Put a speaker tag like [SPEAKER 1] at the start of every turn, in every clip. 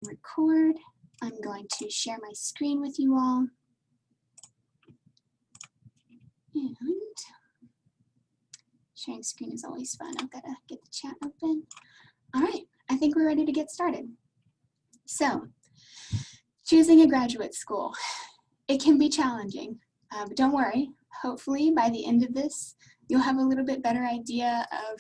[SPEAKER 1] record. I'm going to share my screen with you all. And sharing screen is always fun. I've got to get the chat open. All right, I think we're ready to get started. So, choosing a graduate school. It can be challenging, but don't worry. Hopefully by the end of this, you'll have a little bit better idea of,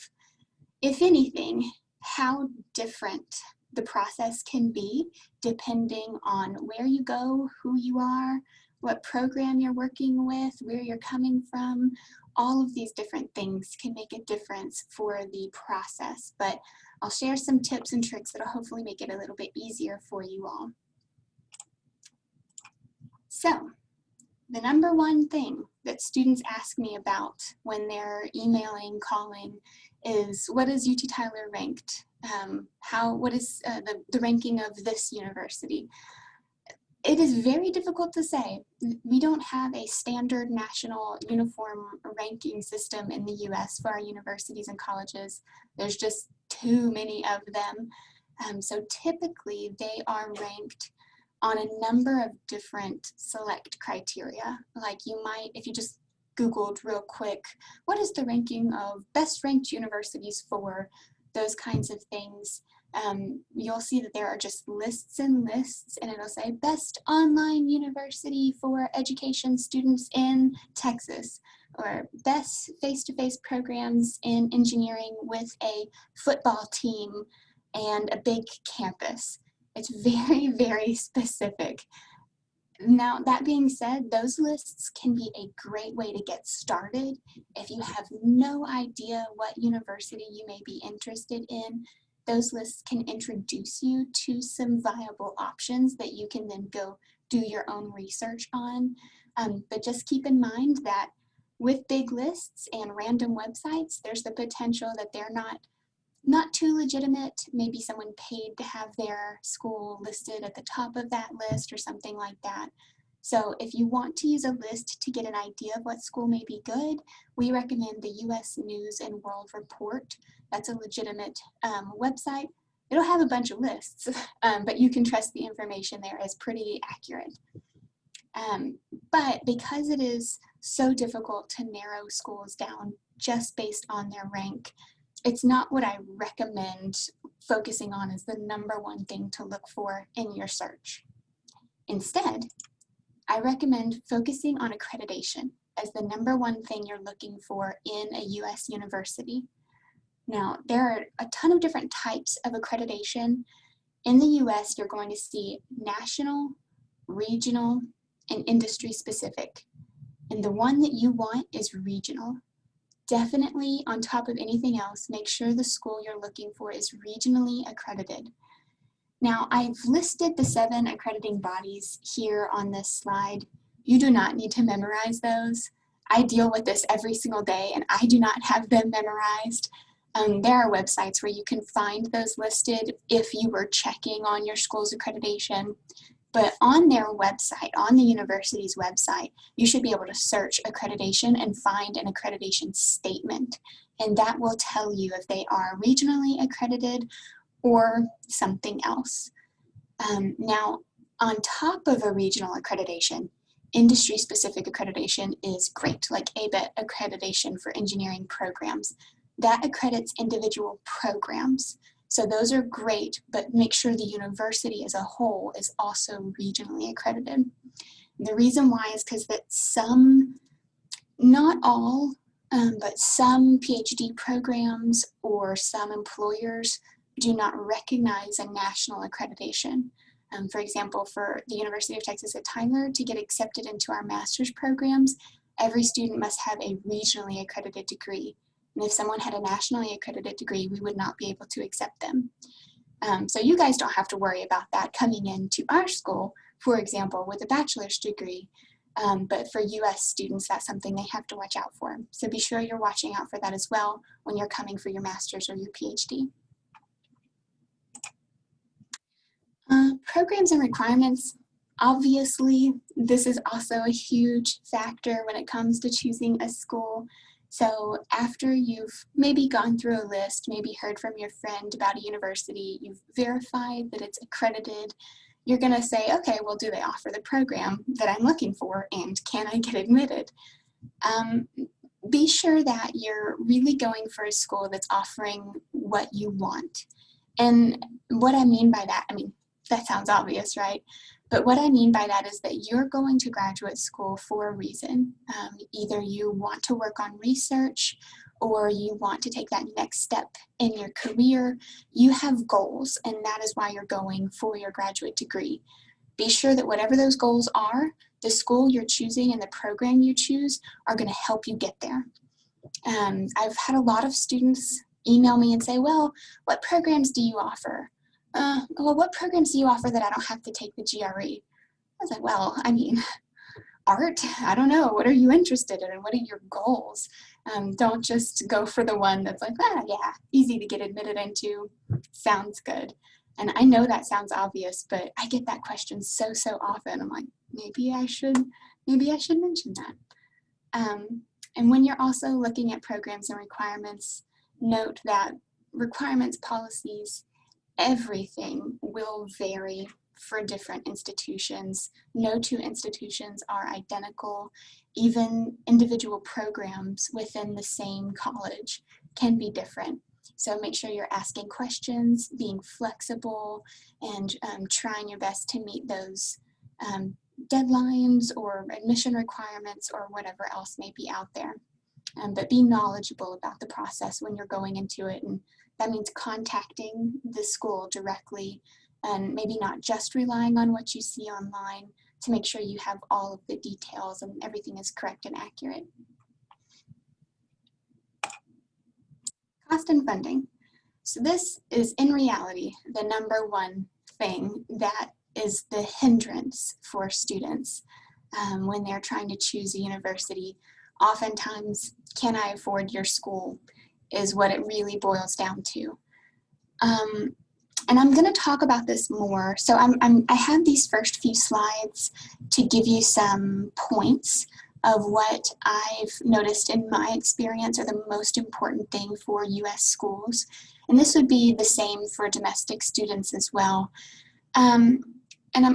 [SPEAKER 1] if anything, how different the process can be depending on where you go, who you are, what program you're working with, where you're coming from. All of these different things can make a difference for the process, but I'll share some tips and tricks that'll hopefully make it a little bit easier for you all. So, the number one thing that students ask me about when they're emailing, calling, is what is UT Tyler ranked? What is the ranking of this university? It is very difficult to say. We don't have a standard national uniform ranking system in the US for our universities and colleges. There's just too many of them. So typically they are ranked on a number of different select criteria. Like you might, if you just Googled real quick, what is the ranking of best ranked universities for those kinds of things, you'll see that there are just lists and lists, and it'll say best online university for education students in Texas, or best face-to-face programs in engineering with a football team and a big campus. It's very, very specific. Now, that being said, those lists can be a great way to get started if you have no idea what university you may be interested in. Those lists can introduce you to some viable options that you can then go do your own research on. But just keep in mind that with big lists and random websites, there's the potential that they're not too legitimate. Maybe someone paid to have their school listed at the top of that list or something like that. So if you want to use a list to get an idea of what school may be good, we recommend the US News and World Report. That's a legitimate website. It'll have a bunch of lists, but you can trust the information there as pretty accurate. But because it is so difficult to narrow schools down just based on their rank, it's not what I recommend focusing on as the number one thing to look for in your search. Instead, I recommend focusing on accreditation as the number one thing you're looking for in a US university. Now, there are a ton of different types of accreditation. In the US, you're going to see national, regional, and industry specific. And the one that you want is regional. Definitely, on top of anything else, make sure the school you're looking for is regionally accredited. Now, I've listed the 7 accrediting bodies here on this slide. You do not need to memorize those. I deal with this every single day, and I do not have them memorized. There are websites where you can find those listed if you were checking on your school's accreditation. But on their website, on the university's website, you should be able to search accreditation and find an accreditation statement. And that will tell you if they are regionally accredited or something else. Now, on top of a regional accreditation, industry-specific accreditation is great, like ABET accreditation for engineering programs. That accredits individual programs. So those are great, but make sure the university as a whole is also regionally accredited. And the reason why is because that some, not all, but some PhD programs or some employers do not recognize a national accreditation. For example, for the University of Texas at Tyler, to get accepted into our master's programs, every student must have a regionally accredited degree. And if someone had a nationally accredited degree, we would not be able to accept them. So you guys don't have to worry about that coming into our school, for example, with a bachelor's degree. But for US students, that's something they have to watch out for. So be sure you're watching out for that as well when you're coming for your master's or your PhD. Programs and requirements. Obviously, this is also a huge factor when it comes to choosing a school. So after you've maybe gone through a list, maybe heard from your friend about a university, you've verified that it's accredited, you're going to say, okay, well, do they offer the program that I'm looking for, and can I get admitted? Be sure that you're really going for a school that's offering what you want. And what I mean by that, I mean, that sounds obvious, right? But what I mean by that is that you're going to graduate school for a reason. Either you want to work on research, or you want to take that next step in your career. You have goals, and that is why you're going for your graduate degree. Be sure that whatever those goals are, the school you're choosing and the program you choose are going to help you get there. I've had a lot of students email me and say, well, what programs do you offer? Well, what programs do you offer that I don't have to take the GRE? I was like, well, I mean, art, I don't know. What are you interested in? And what are your goals? Don't just go for the one that's like, yeah, easy to get admitted into, sounds good. And I know that sounds obvious, but I get that question so often. I'm like, maybe I should mention that. And when you're also looking at programs and requirements, note that requirements, policies, everything will vary for different institutions. No two institutions are identical. Even individual programs within the same college can be different. So make sure you're asking questions, being flexible, and trying your best to meet those deadlines or admission requirements or whatever else may be out there. But be knowledgeable about the process when you're going into it, and that means contacting the school directly and maybe not just relying on what you see online to make sure you have all of the details and everything is correct and accurate. Cost and funding. So this is in reality the number one thing that is the hindrance for students when they're trying to choose a university. Oftentimes, can I afford your school is what it really boils down to. And I'm going to talk about this more. So I have these first few slides to give you some points of what I've noticed in my experience are the most important thing for U.S. schools. And this would be the same for domestic students as well. And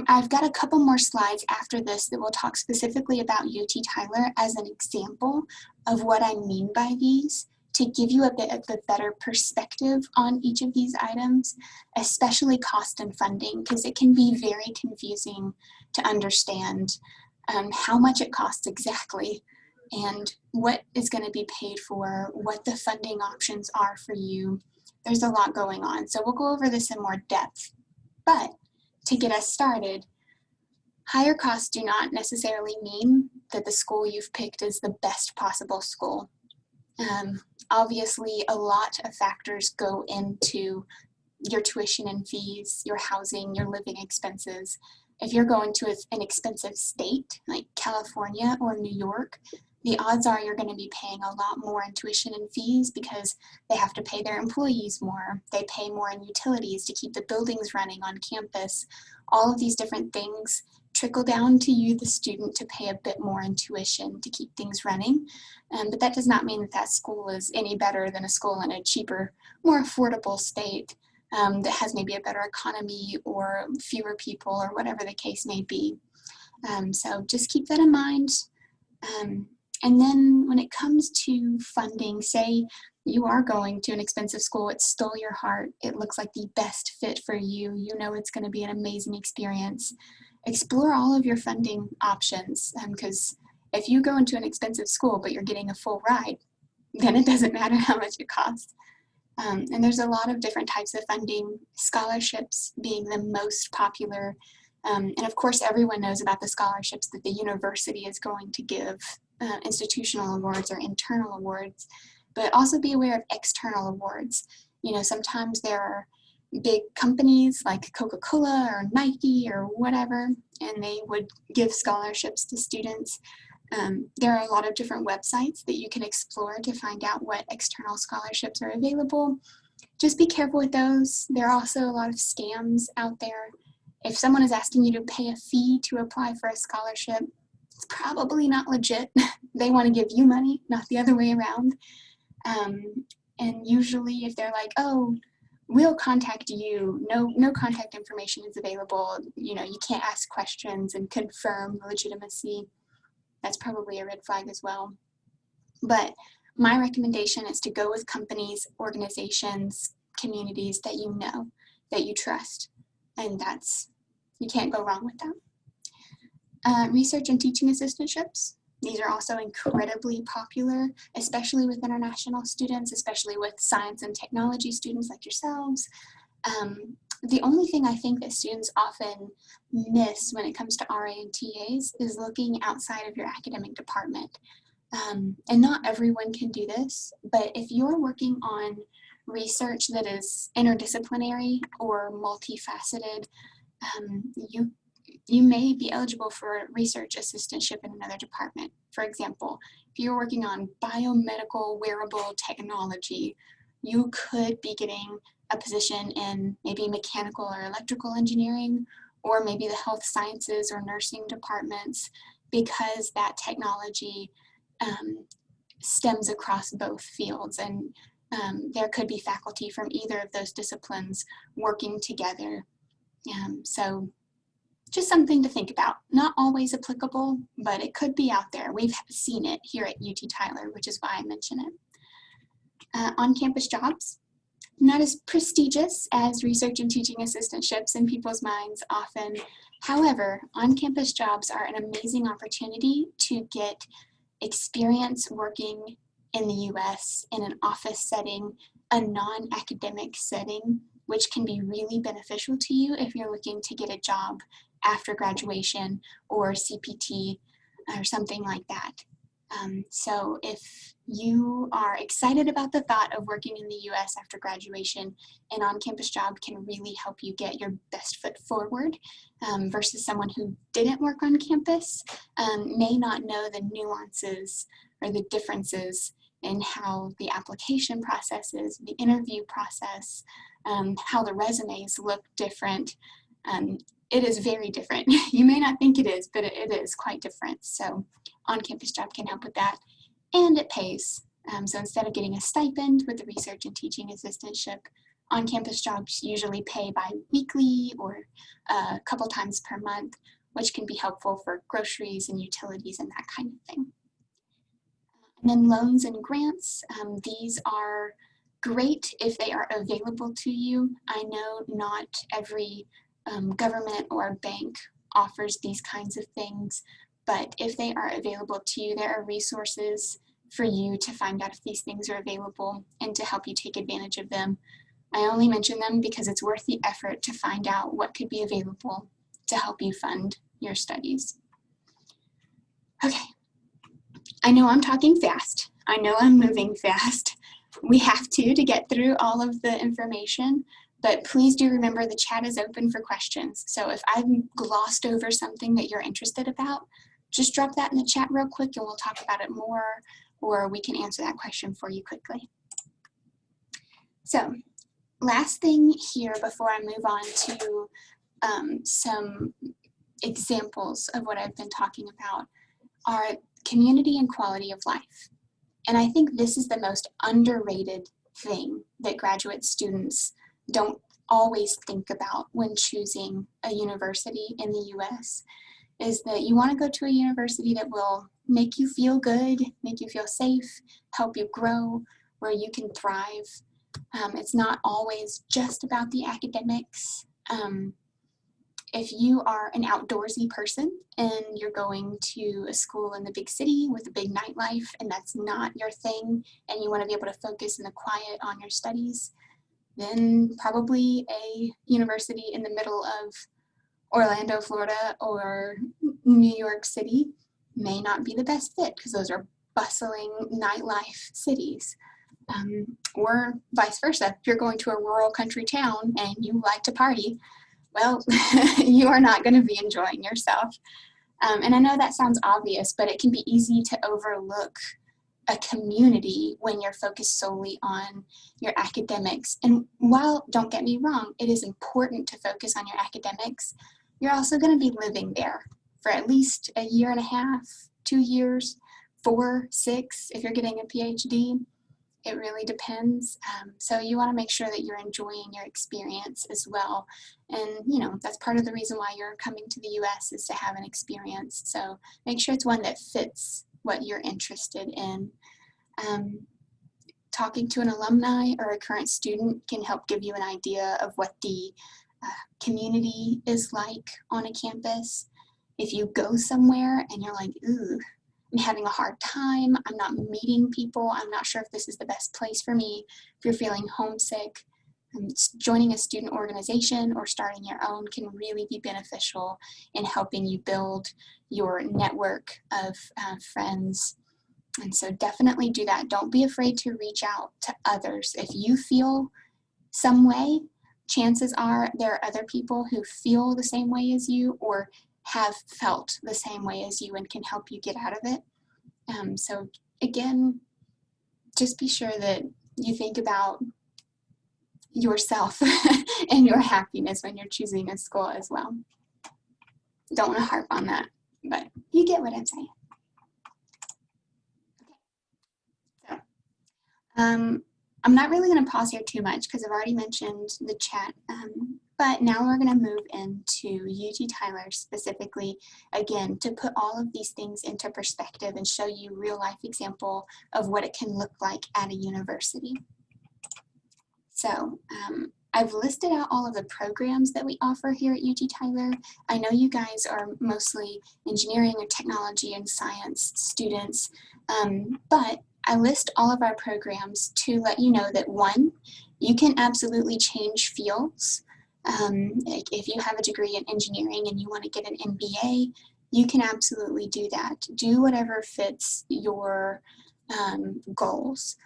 [SPEAKER 1] I've got a couple more slides after this that will talk specifically about UT Tyler as an example of what I mean by these, to give you a bit of a better perspective on each of these items, especially cost and funding, because it can be very confusing to understand how much it costs exactly and what is going to be paid for, what the funding options are for you. There's a lot going on, so we'll go over this in more depth. But to get us started, higher costs do not necessarily mean that the school you've picked is the best possible school. Obviously, a lot of factors go into your tuition and fees, your housing, your living expenses. If you're going to an expensive state like California or New York, the odds are you're going to be paying a lot more in tuition and fees because they have to pay their employees more. They pay more in utilities to keep the buildings running on campus. All of these different things trickle down to you, the student, to pay a bit more in tuition to keep things running. But that does not mean that that school is any better than a school in a cheaper, more affordable state that has maybe a better economy or fewer people or whatever the case may be. So just keep that in mind. And then when it comes to funding, say you are going to an expensive school, it stole your heart, it looks like the best fit for you, you know it's going to be an amazing experience. Explore all of your funding options, because if you go into an expensive school but you're getting a full ride, then it doesn't matter how much it costs. And there's a lot of different types of funding, scholarships being the most popular. And of course, everyone knows about the scholarships that the university is going to give, institutional awards or internal awards, but also be aware of external awards. You know, sometimes there are big companies like Coca-Cola or Nike or whatever, and they would give scholarships to students. There are a lot of different websites that you can explore to find out what external scholarships are available. Just be careful with those. There are also a lot of scams out there. If someone is asking you to pay a fee to apply for a scholarship, it's probably not legit. They want to give you money, not the other way around. And usually if they're like, oh, we'll contact you, no contact information is available, you know, you can't ask questions and confirm legitimacy, that's probably a red flag as well. But my recommendation is to go with companies, organizations, communities that you know, that you trust, and you can't go wrong with that. Research and teaching assistantships. These are also incredibly popular, especially with international students, especially with science and technology students like yourselves. The only thing I think that students often miss when it comes to RA and TAs is looking outside of your academic department. And not everyone can do this, but if you're working on research that is interdisciplinary or multifaceted, you may be eligible for a research assistantship in another department. For example, if you're working on biomedical wearable technology, you could be getting a position in maybe mechanical or electrical engineering, or maybe the health sciences or nursing departments, because that technology stems across both fields, and there could be faculty from either of those disciplines working together. So just something to think about. Not always applicable, but it could be out there. We've seen it here at UT Tyler, which is why I mention it. On-campus jobs, not as prestigious as research and teaching assistantships in people's minds often. However, on-campus jobs are an amazing opportunity to get experience working in the US in an office setting, a non-academic setting, which can be really beneficial to you if you're looking to get a job after graduation or CPT or something like that. So if you are excited about the thought of working in the US after graduation, an on-campus job can really help you get your best foot forward versus someone who didn't work on campus, may not know the nuances or the differences in how the application process is, the interview process, how the resumes look different. It is very different. You may not think it is, but it is quite different. So on-campus job can help with that, and it pays. So instead of getting a stipend with the research and teaching assistantship, on-campus jobs usually pay bi-weekly or a couple times per month, which can be helpful for groceries and utilities and that kind of thing. And then loans and grants, these are great if they are available to you. I know not every government or bank offers these kinds of things, but if they are available to you, there are resources for you to find out if these things are available and to help you take advantage of them. I only mention them because it's worth the effort to find out what could be available to help you fund your studies. Okay, I know I'm talking fast. I know I'm moving fast. We have to get through all of the information. But please do remember the chat is open for questions. So if I've glossed over something that you're interested about, just drop that in the chat real quick and we'll talk about it more, or we can answer that question for you quickly. So last thing here before I move on to some examples of what I've been talking about are community and quality of life. And I think this is the most underrated thing that graduate students don't always think about when choosing a university in the US, is that you want to go to a university that will make you feel good, make you feel safe, help you grow, where you can thrive. It's not always just about the academics. If you are an outdoorsy person and you're going to a school in the big city with a big nightlife and that's not your thing, and you want to be able to focus in the quiet on your studies, then probably a university in the middle of Orlando, Florida, or New York City may not be the best fit, because those are bustling nightlife cities. Or vice versa, if you're going to a rural country town and you like to party, well, you are not going to be enjoying yourself. And I know that sounds obvious, but it can be easy to overlook a community when you're focused solely on your academics. And while, don't get me wrong, it is important to focus on your academics, you're also going to be living there for at least a year and a half, 2 years, 4, 6, if you're getting a PhD. It really depends. So you want to make sure that you're enjoying your experience as well. And, you know, that's part of the reason why you're coming to the US is to have an experience. So make sure it's one that fits what you're interested in. Talking to an alumni or a current student can help give you an idea of what the community is like on a campus. If you go somewhere and you're like, ooh, I'm having a hard time, I'm not meeting people, I'm not sure if this is the best place for me, if you're feeling homesick, joining a student organization or starting your own can really be beneficial in helping you build your network of friends. And so definitely do that. Don't be afraid to reach out to others. If you feel some way, chances are there are other people who feel the same way as you or have felt the same way as you and can help you get out of it. So again, just be sure that you think about yourself and your happiness when you're choosing a school as well. Don't want to harp on that, but you get what I'm saying. Okay. So, I'm not really going to pause here too much because I've already mentioned the chat, but now we're going to move into UT Tyler specifically, again, to put all of these things into perspective and show you real life example of what it can look like at a university. So I've listed out all of the programs that we offer here at UT Tyler. I know you guys are mostly engineering or technology and science students, but I list all of our programs to let you know that, one, you can absolutely change fields. If you have a degree in engineering and you want to get an MBA, you can absolutely do that. Do whatever fits your goals.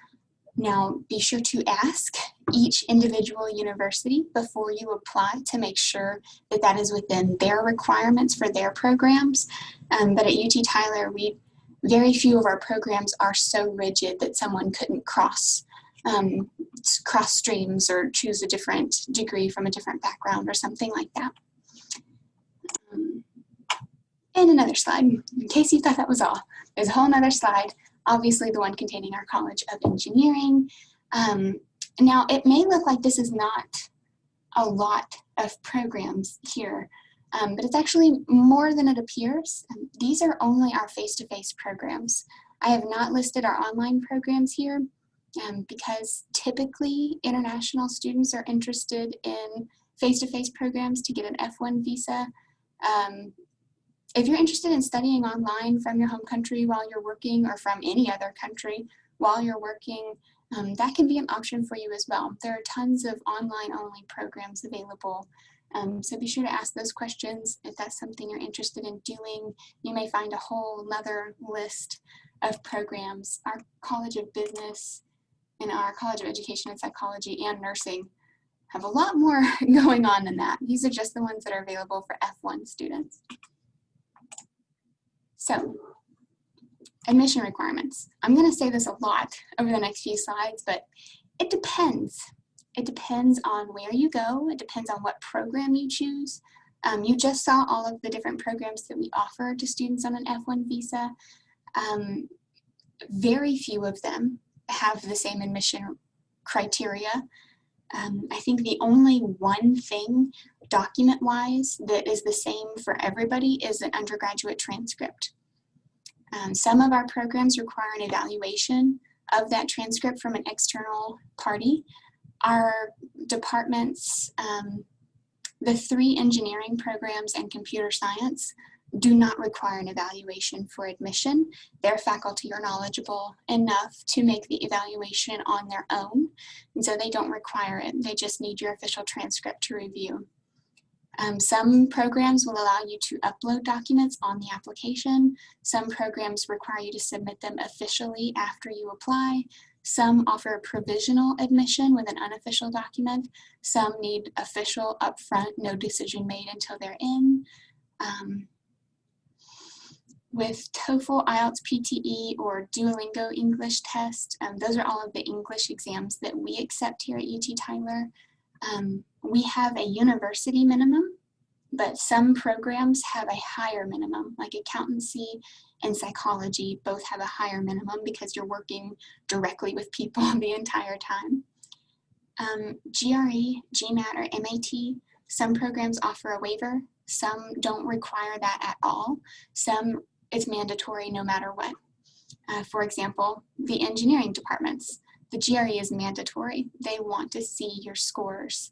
[SPEAKER 1] Now, be sure to ask each individual university before you apply to make sure that that is within their requirements for their programs. But at UT Tyler, very few of our programs are so rigid that someone couldn't cross streams or choose a different degree from a different background or something like that. And another slide, in case you thought that was all. There's a whole nother slide, obviously the one containing our College of Engineering. Now, it may look like this is not a lot of programs here, but it's actually more than it appears. These are only our face-to-face programs. I have not listed our online programs here because typically international students are interested in face-to-face programs to get an F1 visa. If you're interested in studying online from your home country while you're working or from any other country while you're working, that can be an option for you as well. There are tons of online-only programs available. So be sure to ask those questions if that's something you're interested in doing. You may find a whole nother list of programs. Our College of Business and our College of Education and Psychology and Nursing have a lot more going on than that. These are just the ones that are available for F1 students. So, admission requirements. I'm going to say this a lot over the next few slides, but it depends. It depends on where you go. It depends on what program you choose. You just saw all of the different programs that we offer to students on an F1 visa. Very few of them have the same admission criteria. I think the only one thing document-wise that is the same for everybody is an undergraduate transcript. Some of our programs require an evaluation of that transcript from an external party. Our departments, the 3 engineering programs and computer science, do not require an evaluation for admission. Their faculty are knowledgeable enough to make the evaluation on their own, and so they don't require it. They just need your official transcript to review. Some programs will allow you to upload documents on the application. Some programs require you to submit them officially after you apply. Some offer provisional admission with an unofficial document. Some need official upfront, no decision made until they're in. With TOEFL, IELTS, PTE, or Duolingo English test, those are all of the English exams that we accept here at UT Tyler. We have a university minimum but some programs have a higher minimum, like accountancy and psychology both have a higher minimum because you're working directly with people the entire time. GRE, GMAT, or MAT, some programs offer a waiver, some don't require that at all, some it's mandatory no matter what. For example, the engineering departments, the GRE is mandatory. They want to see your scores.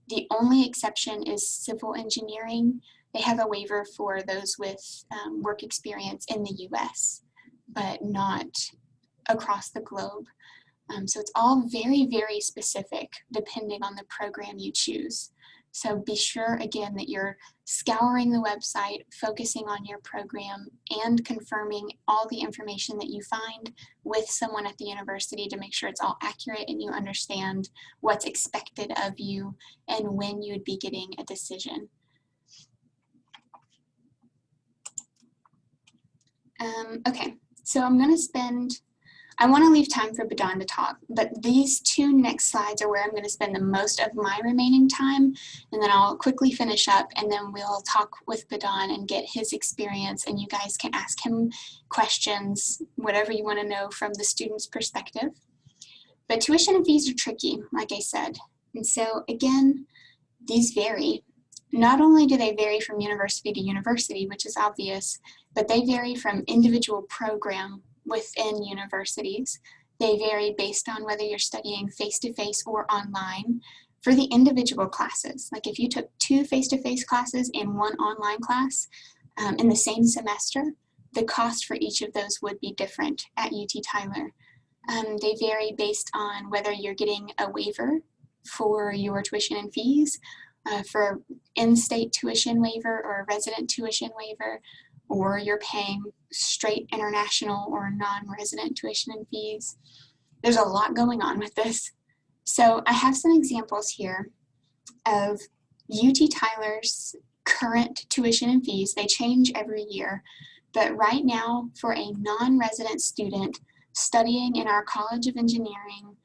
[SPEAKER 1] The only exception is civil engineering. They have a waiver for those with work experience in the US, but not across the globe. So it's all very, very specific depending on the program you choose. So be sure again that you're scouring the website, focusing on your program, and confirming all the information that you find with someone at the university to make sure it's all accurate and you understand what's expected of you and when you'd be getting a decision. Okay, so I want to leave time for Brittani to talk, but these two next slides are where I'm going to spend the most of my remaining time, and then I'll quickly finish up, and then we'll talk with Brittani and get his experience, and you guys can ask him questions, whatever you want to know from the student's perspective. But tuition and fees are tricky, like I said, and so again, these vary. Not only do they vary from university to university, which is obvious, but they vary from individual program within universities. They vary based on whether you're studying face-to-face or online. For the individual classes, like if you took 2 face-to-face classes and 1 online class in the same semester, the cost for each of those would be different at UT Tyler. They vary based on whether you're getting a waiver for your tuition and fees, for in-state tuition waiver or a resident tuition waiver, or you're paying straight international or non-resident tuition and fees. There's a lot going on with this. So I have some examples here of UT Tyler's current tuition and fees. They change every year, but right now for a non-resident student studying in our College of Engineering,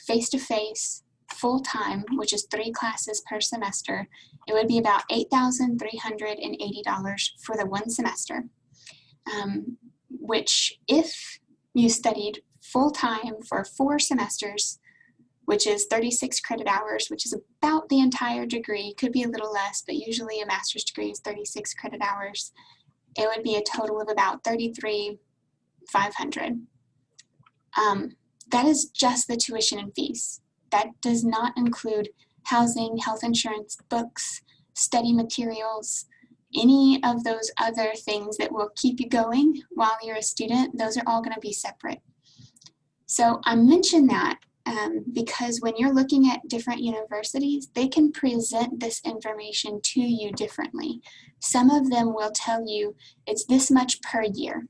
[SPEAKER 1] face-to-face, full-time, which is 3 classes per semester, it would be about $8,380 for the 1 semester, which if you studied full-time for 4 semesters, which is 36 credit hours, which is about the entire degree, could be a little less, but usually a master's degree is 36 credit hours, it would be a total of about $33,500. That is just the tuition and fees. That does not include housing, health insurance, books, study materials, any of those other things that will keep you going while you're a student. Those are all going to be separate. So I mention that because when you're looking at different universities, they can present this information to you differently. Some of them will tell you it's this much per year.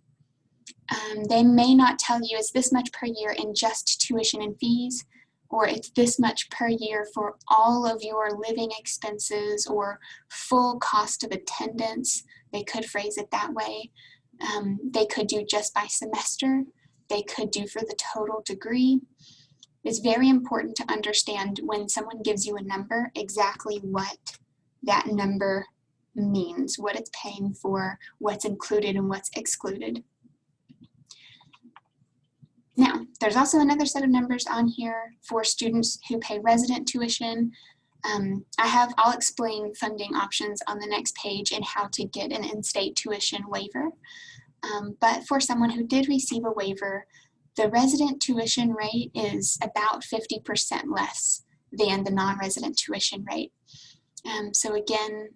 [SPEAKER 1] They may not tell you it's this much per year in just tuition and fees, or it's this much per year for all of your living expenses or full cost of attendance. They could phrase it that way. They could do just by semester. They could do for the total degree. It's very important to understand when someone gives you a number, exactly what that number means, what it's paying for, what's included and what's excluded. Now, there's also another set of numbers on here for students who pay resident tuition. I'll explain funding options on the next page and how to get an in-state tuition waiver. But for someone who did receive a waiver, the resident tuition rate is about 50% less than the non-resident tuition rate. So again,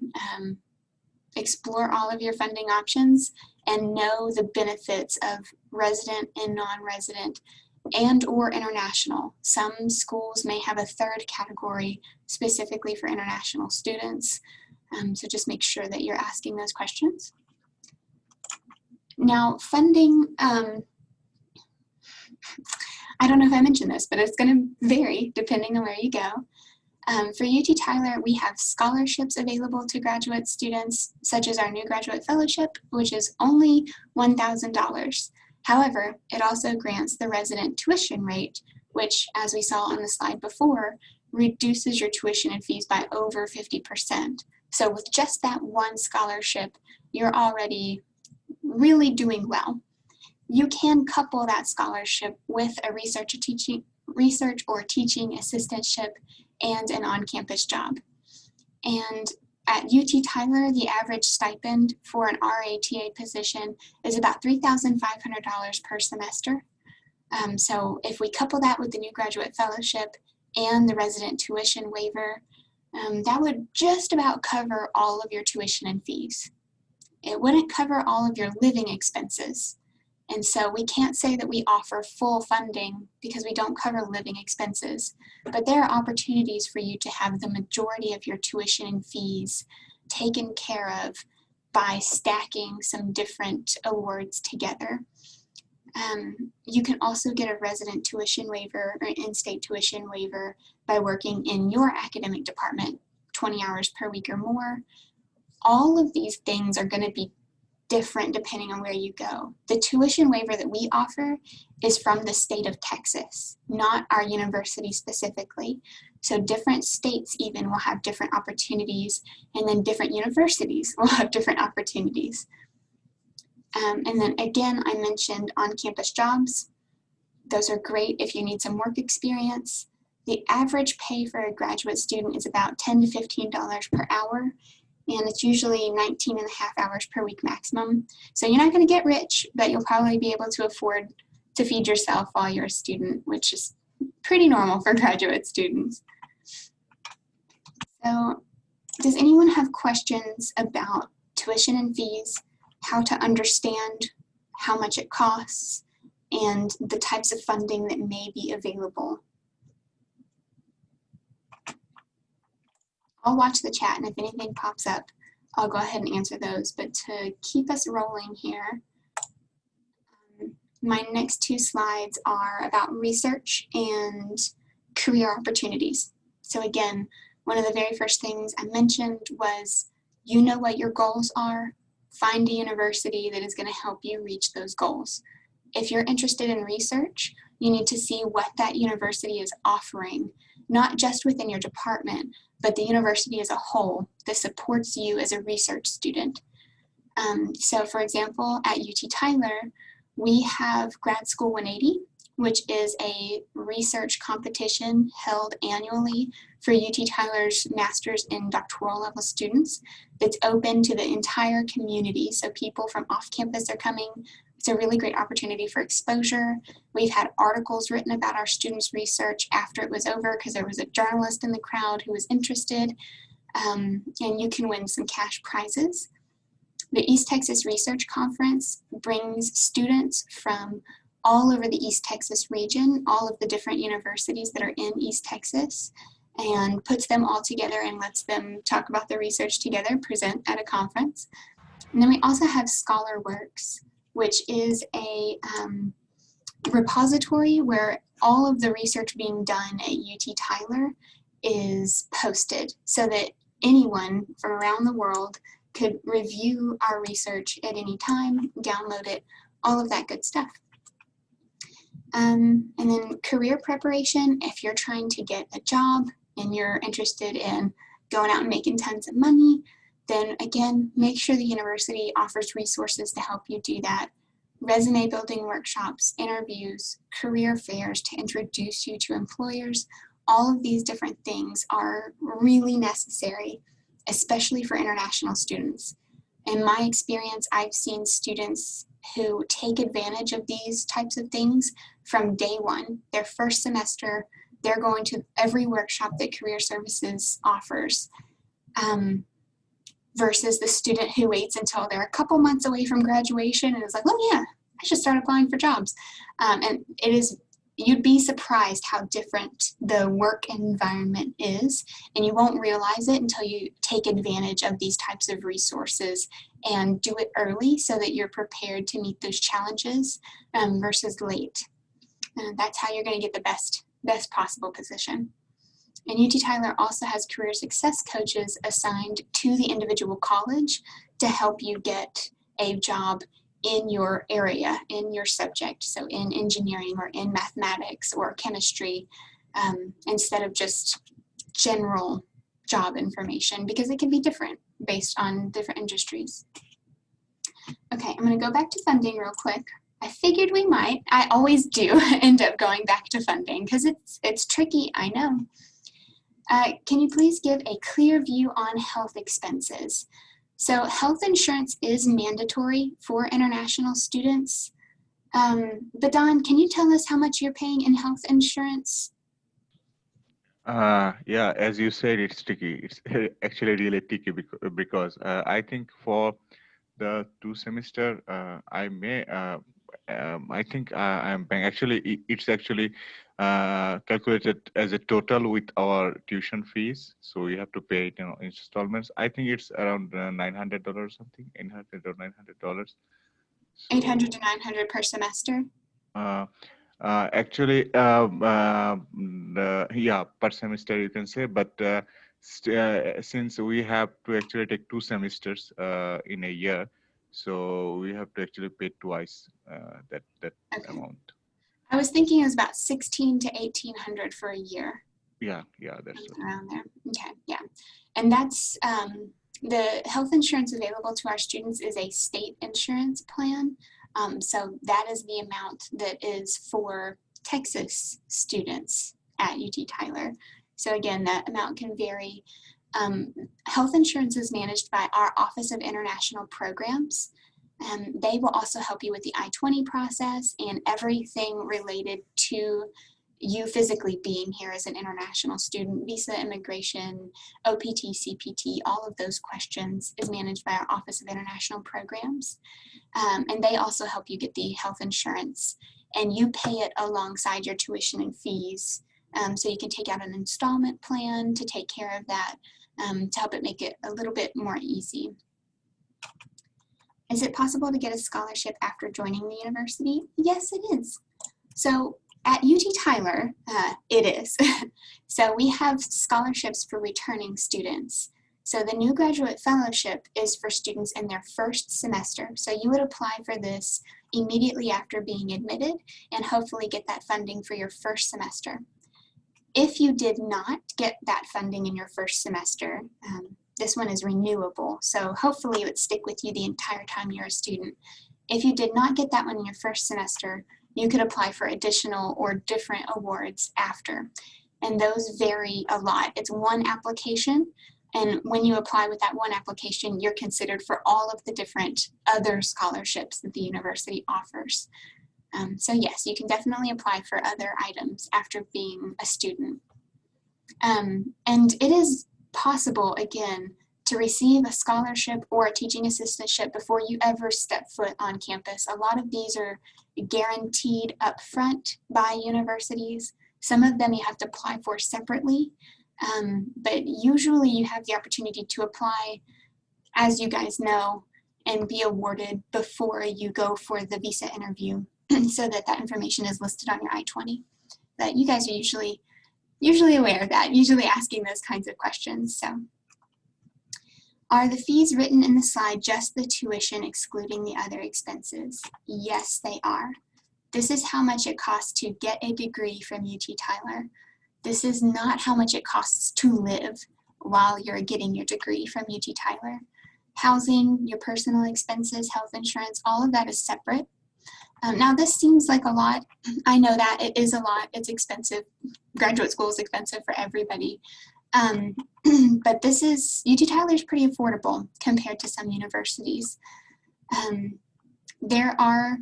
[SPEAKER 1] explore all of your funding options and know the benefits of resident and non-resident and or international. Some schools may have a 3rd category specifically for international students. So just make sure that you're asking those questions. Now, funding, I don't know if I mentioned this, but it's going to vary depending on where you go. For UT Tyler, we have scholarships available to graduate students, such as our new graduate fellowship, which is only $1,000. However, it also grants the resident tuition rate, which, as we saw on the slide before, reduces your tuition and fees by over 50%. So with just that one scholarship, you're already really doing well. You can couple that scholarship with a research or teaching assistantship and an on-campus job. And at UT Tyler, the average stipend for an RATA position is about $3,500 per semester. So if we couple that with the new graduate fellowship and the resident tuition waiver, that would just about cover all of your tuition and fees. It wouldn't cover all of your living expenses. And so we can't say that we offer full funding because we don't cover living expenses, but there are opportunities for you to have the majority of your tuition and fees taken care of by stacking some different awards together. You can also get a resident tuition waiver or in-state tuition waiver by working in your academic department 20 hours per week or more. All of these things are going to be different depending on where you go. The tuition waiver that we offer is from the state of Texas, not our university specifically. So different states even will have different opportunities, and then different universities will have different opportunities. And then again, I mentioned on-campus jobs. Those are great if you need some work experience. The average pay for a graduate student is about $10 to $15 per hour, and it's usually 19 and a half hours per week maximum. So you're not going to get rich, but you'll probably be able to afford to feed yourself while you're a student, which is pretty normal for graduate students. So does anyone have questions about tuition and fees, how to understand how much it costs, and the types of funding that may be available? I'll watch the chat, and if anything pops up, I'll go ahead and answer those. But to keep us rolling here, my next two slides are about research and career opportunities. So again, one of the very first things I mentioned was, you know what your goals are. Find a university that is going to help you reach those goals. If you're interested in research, you need to see what that university is offering, not just within your department, but the university as a whole that supports you as a research student. So for example, at UT Tyler, we have Grad School 180, which is a research competition held annually for UT Tyler's master's and doctoral level students. It's open to the entire community, so people from off campus are coming. It's a really great opportunity for exposure. We've had articles written about our students' research after it was over because there was a journalist in the crowd who was interested, and you can win some cash prizes. The East Texas Research Conference brings students from all over the East Texas region, all of the different universities that are in East Texas, and puts them all together and lets them talk about their research together, present at a conference. And then we also have ScholarWorks, which is a repository where all of the research being done at UT Tyler is posted so that anyone from around the world could review our research at any time, download it, all of that good stuff. And then career preparation, if you're trying to get a job and you're interested in going out and making tons of money, then again, make sure the university offers resources to help you do that. Resume building workshops, interviews, career fairs to introduce you to employers, all of these different things are really necessary, especially for international students. In my experience, I've seen students who take advantage of these types of things from day one. Their first semester, they're going to every workshop that Career Services offers, versus the student who waits until they're a couple months away from graduation and is like, oh yeah, I should start applying for jobs. And you'd be surprised how different the work environment is, and you won't realize it until you take advantage of these types of resources and do it early so that you're prepared to meet those challenges versus late. That's how you're going to get the best possible position. And UT Tyler also has career success coaches assigned to the individual college to help you get a job in your area, in your subject, so in engineering or in mathematics or chemistry, instead of just general job information because it can be different based on different industries. Okay, I'm going to go back to funding real quick. I figured we might. I always do end up going back to funding because it's tricky, I know. Can you please give a clear view on health expenses? So health insurance is mandatory for international students. But Don, can you tell us how much you're paying in health insurance?
[SPEAKER 2] Yeah, as you said, it's tricky. It's actually really tricky because I think for the 2 semester, I think I'm paying. Actually, it's actually calculated as a total with our tuition fees. So you have to pay it, installments. I think it's around $900 something, $800 or $900. So,
[SPEAKER 1] 800 to 900 per semester?
[SPEAKER 2] Actually, yeah, per semester you can say, but since we have to actually take 2 semesters in a year, so we have to actually pay twice that
[SPEAKER 1] Okay.
[SPEAKER 2] amount.
[SPEAKER 1] I was thinking it was about 16 to 1800 for a year.
[SPEAKER 2] Yeah, that's
[SPEAKER 1] around there. Okay, yeah, and that's the health insurance available to our students is a state insurance plan. So that is the amount that is for Texas students at UT Tyler. So again, that amount can vary. Health insurance is managed by our Office of International Programs. They will also help you with the I-20 process and everything related to you physically being here as an international student, visa, immigration, OPT, CPT, all of those questions is managed by our Office of International Programs. And they also help you get the health insurance, and you pay it alongside your tuition and fees. So you can take out an installment plan to take care of that, to help it make it a little bit more easy. Is it possible to get a scholarship after joining the university? Yes, it is. So at UT Tyler, it is. So we have scholarships for returning students. So the new graduate fellowship is for students in their first semester. So you would apply for this immediately after being admitted and hopefully get that funding for your first semester. If you did not get that funding in your first semester, this one is renewable. So hopefully it would stick with you the entire time you're a student. If you did not get that one in your first semester, you could apply for additional or different awards after. And those vary a lot. It's one application. And when you apply with that one application, you're considered for all of the different other scholarships that the university offers. So yes, you can definitely apply for other items after being a student. And it is possible, again, to receive a scholarship or a teaching assistantship before you ever step foot on campus. A lot of these are guaranteed upfront by universities. Some of them you have to apply for separately, but usually you have the opportunity to apply, as you guys know, and be awarded before you go for the visa interview so that that information is listed on your I-20. But you guys are usually aware of that, usually asking those kinds of questions. So, are the fees written in the slide just the tuition excluding the other expenses? Yes, they are. This is how much it costs to get a degree from UT Tyler. This is not how much it costs to live while you're getting your degree from UT Tyler. Housing, your personal expenses, health insurance, all of that is separate. Now this seems like a lot. I know that it is a lot. It's expensive. Graduate school is expensive for everybody. But this is, UT Tyler is pretty affordable compared to some universities. There are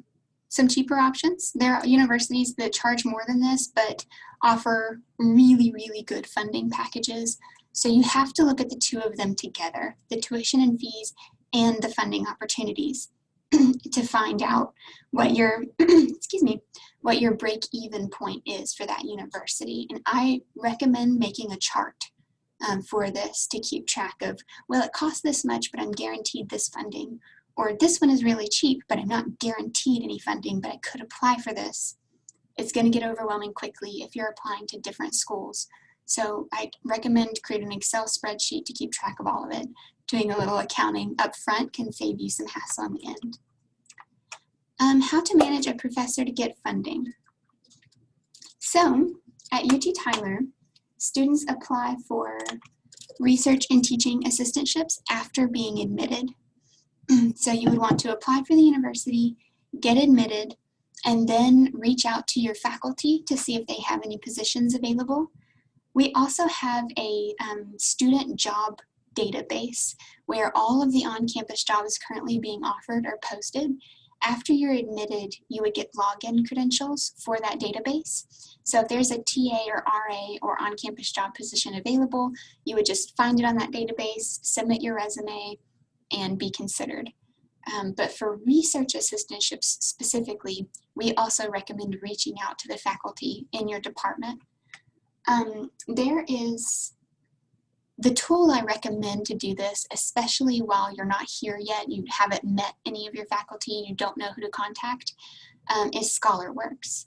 [SPEAKER 1] some cheaper options. There are universities that charge more than this, but offer really, really good funding packages. So you have to look at the two of them together, the tuition and fees and the funding opportunities, to find out what your, excuse me, what your break-even point is for that university. And I recommend making a chart for this to keep track of, well, it costs this much, but I'm guaranteed this funding. Or this one is really cheap, but I'm not guaranteed any funding, but I could apply for this. It's going to get overwhelming quickly if you're applying to different schools. So I recommend creating an Excel spreadsheet to keep track of all of it. Doing a little accounting up front can save you some hassle in the end. How to manage a professor to get funding. So at UT Tyler, students apply for research and teaching assistantships after being admitted. So you would want to apply for the university, get admitted, and then reach out to your faculty to see if they have any positions available. We also have a student job database where all of the on-campus jobs currently being offered are posted. After you're admitted, you would get login credentials for that database. So if there's a TA or RA or on-campus job position available, you would just find it on that database, submit your resume, and be considered. But for research assistantships specifically, we also recommend reaching out to the faculty in your department. There is the tool I recommend to do this, especially while you're not here yet, you haven't met any of your faculty, you don't know who to contact, is ScholarWorks.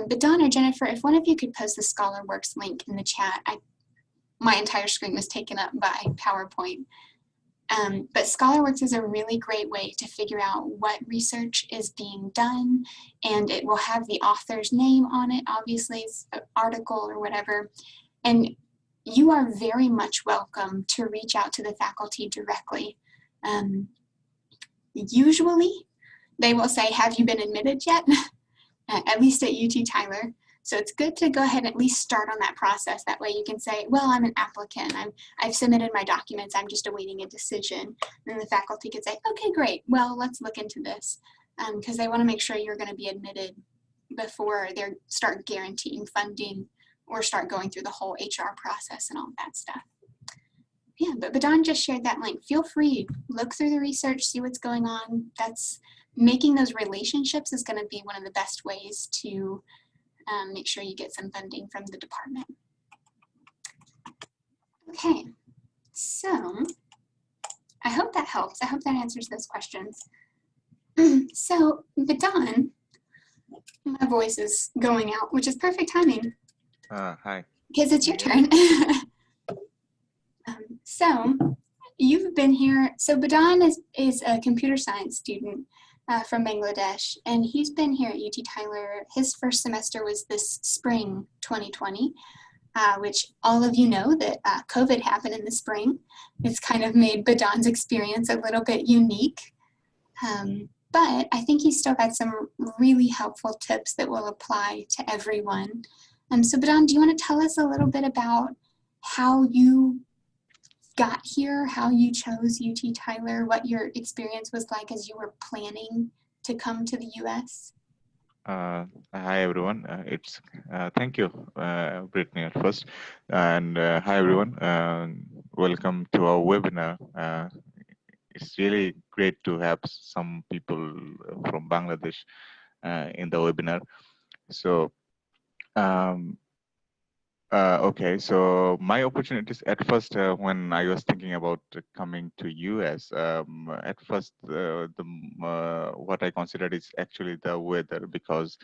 [SPEAKER 1] But Don or Jennifer, if one of you could post the ScholarWorks link in the chat, my entire screen was taken up by PowerPoint. But ScholarWorks is a really great way to figure out what research is being done, and it will have the author's name on it, obviously it's an article or whatever, and you are very much welcome to reach out to the faculty directly. Usually they will say, have you been admitted yet? At least at UT Tyler. So it's good to go ahead and at least start on that process. That way you can say, well, I'm an applicant. I've submitted my documents. I'm just awaiting a decision. And the faculty could say, okay, great. Well, let's look into this because they want to make sure you're going to be admitted before they start guaranteeing funding or start going through the whole HR process and all that stuff. Yeah, but Don just shared that link. Feel free, look through the research, see what's going on. That's making those relationships is going to be one of the best ways to make sure you get some funding from the department. Okay, so I hope that helps. I hope that answers those questions. So, but Don, my voice is going out, which is perfect timing.
[SPEAKER 2] Hi.
[SPEAKER 1] Because it's your turn. So you've been here. So Badan is a computer science student from Bangladesh, and he's been here at UT Tyler. His first semester was this spring 2020, which all of you know that COVID happened in the spring. It's kind of made Badan's experience a little bit unique. But I think he's still got some really helpful tips that will apply to everyone. So Badan, do you want to tell us a little bit about how you got here, how you chose UT Tyler, what your experience was like as you were planning to come to the US?
[SPEAKER 2] Hi everyone. Thank you, Brittany, at first, and hi everyone. Welcome to our webinar. It's really great to have some people from Bangladesh in the webinar. So. Okay, so my opportunities at first, when I was thinking about coming to US, at first what I considered is actually the weather, because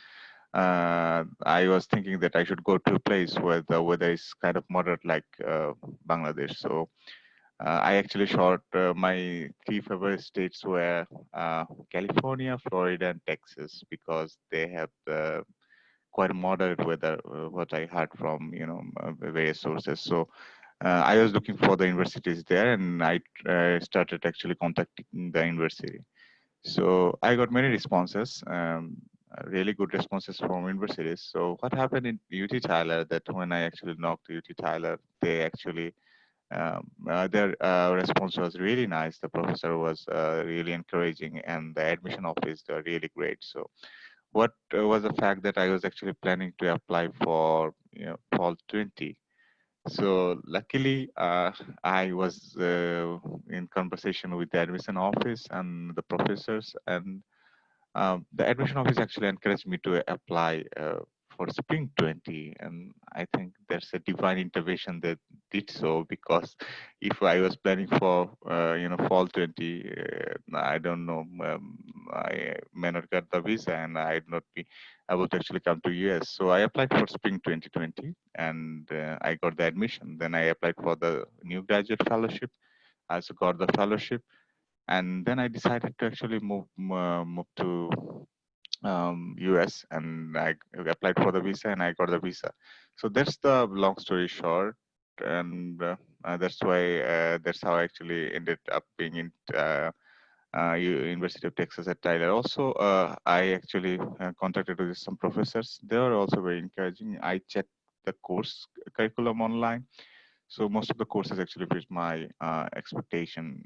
[SPEAKER 2] I was thinking that I should go to a place where the weather is kind of moderate like Bangladesh. So I actually shot my 3 favorite states were California, Florida, and Texas, because they have the quite moderate weather, what I heard from various sources. So I was looking for the universities there, and I started actually contacting the university. So I got many responses, really good responses from universities. So what happened in UT Tyler, that when I actually knocked UT Tyler, they actually their response was really nice. The professor was really encouraging, and the admission office were really great. So what was the fact that I was actually planning to apply for fall 20. So luckily, I was in conversation with the admission office and the professors, and the admission office actually encouraged me to apply for spring 20, and I think there's a divine intervention that did so, because if I was planning for fall 20, I don't know, I may not get the visa and I'd not be able to actually come to US. So I applied for spring 2020, and I got the admission. Then I applied for the new graduate fellowship. I also got the fellowship, and then I decided to actually move to US, and I applied for the visa and I got the visa. So that's the long story short. and that's why that's how I actually ended up being in University of Texas at Tyler. Also, I actually contacted with some professors. They were also very encouraging. I checked the course curriculum online, so most of the courses actually fit my expectation.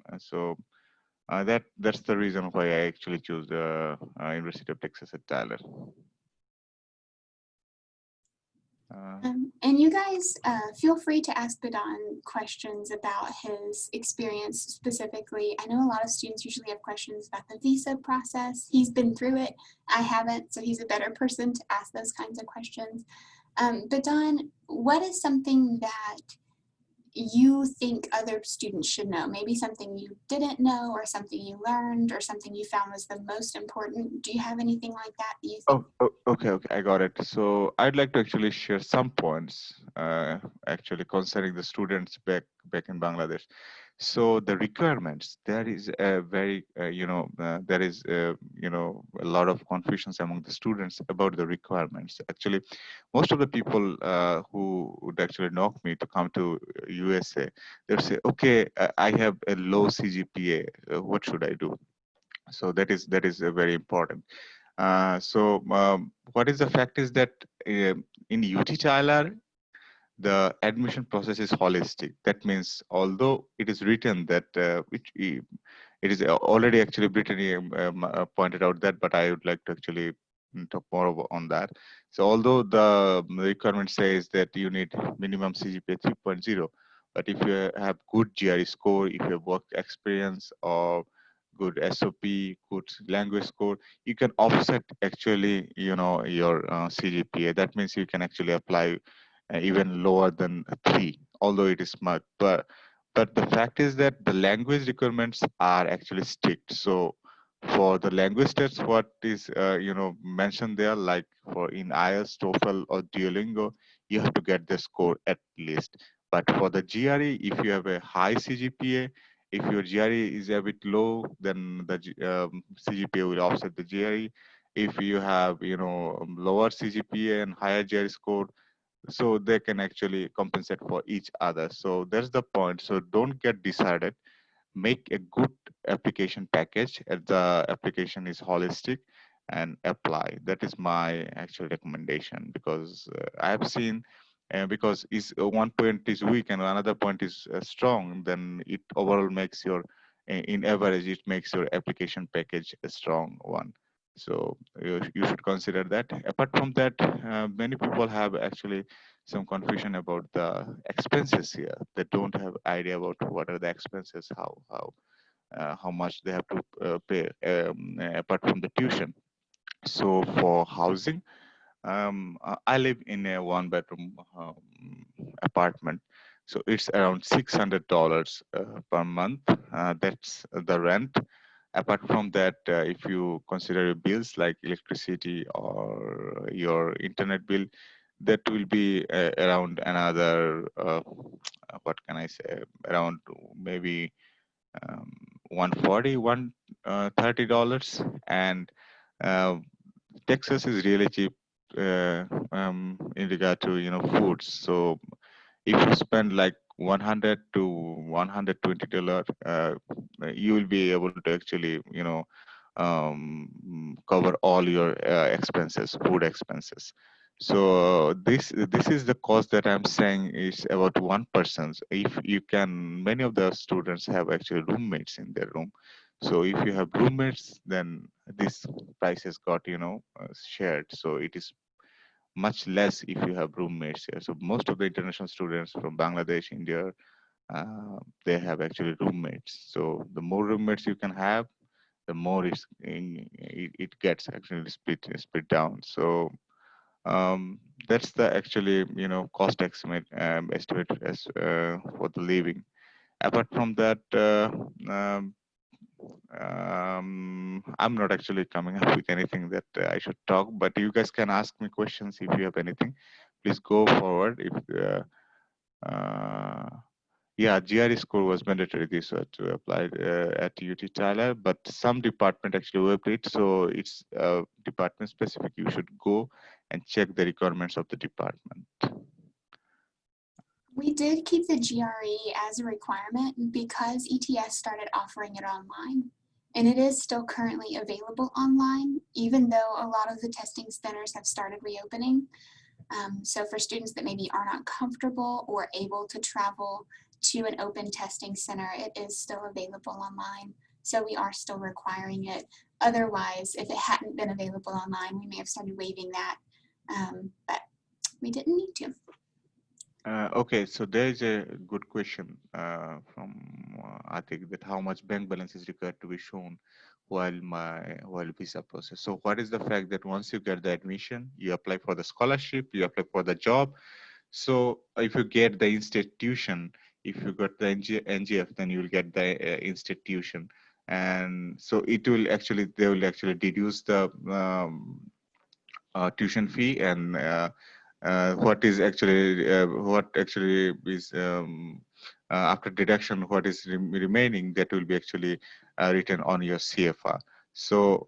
[SPEAKER 2] That's the reason why I actually chose the University of Texas at Tyler.
[SPEAKER 1] And you guys feel free to ask Brittani questions about his experience specifically. I know a lot of students usually have questions about the visa process. He's been through it. I haven't, so he's a better person to ask those kinds of questions. Brittani, what is something that you think other students should know? Maybe something you didn't know, or something you learned, or something you found was the most important. Do you have anything like that that you think?
[SPEAKER 2] Okay, I got it. So I'd like to actually share some points actually concerning the students back in Bangladesh. So the requirements, there is a very there is a lot of confusions among the students about the requirements. Actually, most of the people who would actually knock me to come to USA, they'll say, okay, I have a low CGPA, what should I do? So that is very important. What is the fact is that in UT Tyler, the admission process is holistic. That means although it is written that it is already actually Brittani pointed out that, but I would like to actually talk more on that. So although the requirement says that you need minimum CGPA 3.0, but if you have good GRE score, if you have work experience or good SOP, good language score, you can offset actually your CGPA. That means you can actually apply even lower than 3, although it is smart. But the fact is that the language requirements are actually strict. So for the language tests, what is mentioned there, like for in IELTS, TOEFL, or Duolingo, you have to get the score at least. But for the GRE, if you have a high CGPA, if your GRE is a bit low, then the CGPA will offset the GRE. If you have lower CGPA and higher GRE score, so they can actually compensate for each other. So that's the point. So don't get decided. Make a good application package if the application is holistic, and apply. That is my actual recommendation, because I have seen because is one point is weak and another point is strong, then it overall makes your in average it makes your application package a strong one. So you should consider that. Apart from that, many people have actually some confusion about the expenses here. They don't have idea about what are the expenses, how much they have to pay apart from the tuition. So for housing, I live in a 1-bedroom apartment. So it's around $600 per month. That's the rent. Apart from that, if you consider your bills like electricity or your internet bill, that will be around another, what can I say, around maybe 140, $130. And uh, Texas is really cheap in regard to foods. So if you spend like $100 to $120, you will be able to actually cover all your expenses, food expenses. So this is the cost that I'm saying is about one person's. If you can, many of the students have actually roommates in their room. So if you have roommates, then this price has got shared. So it is much less if you have roommates here. So most of the international students from Bangladesh, India, they have actually roommates. So the more roommates you can have, the more it gets actually split down. So that's the actually cost estimate as for the living. Apart from that, I'm not actually coming up with anything that I should talk, but you guys can ask me questions if you have anything. Please go forward. If yeah, GRE score was mandatory this to apply at UT Tyler, but some department actually waived it, so it's department specific. You should go and check the requirements of the department.
[SPEAKER 1] We did keep the GRE as a requirement because ETS started offering it online. And it is still currently available online, even though a lot of the testing centers have started reopening. So for students that maybe are not comfortable or able to travel to an open testing center, it is still available online. So we are still requiring it. Otherwise, if it hadn't been available online, we may have started waiving that, but we didn't need to.
[SPEAKER 2] Okay, so there is a good question from I think that how much bank balance is required to be shown while visa process. So what is the fact that once you get the admission, you apply for the scholarship, you apply for the job. So if you get the institution, if you got the NGF, then you will get the institution, and so it will actually they will actually deduce the tuition fee and what actually is after deduction, what is remaining, that will be actually written on your CFR. So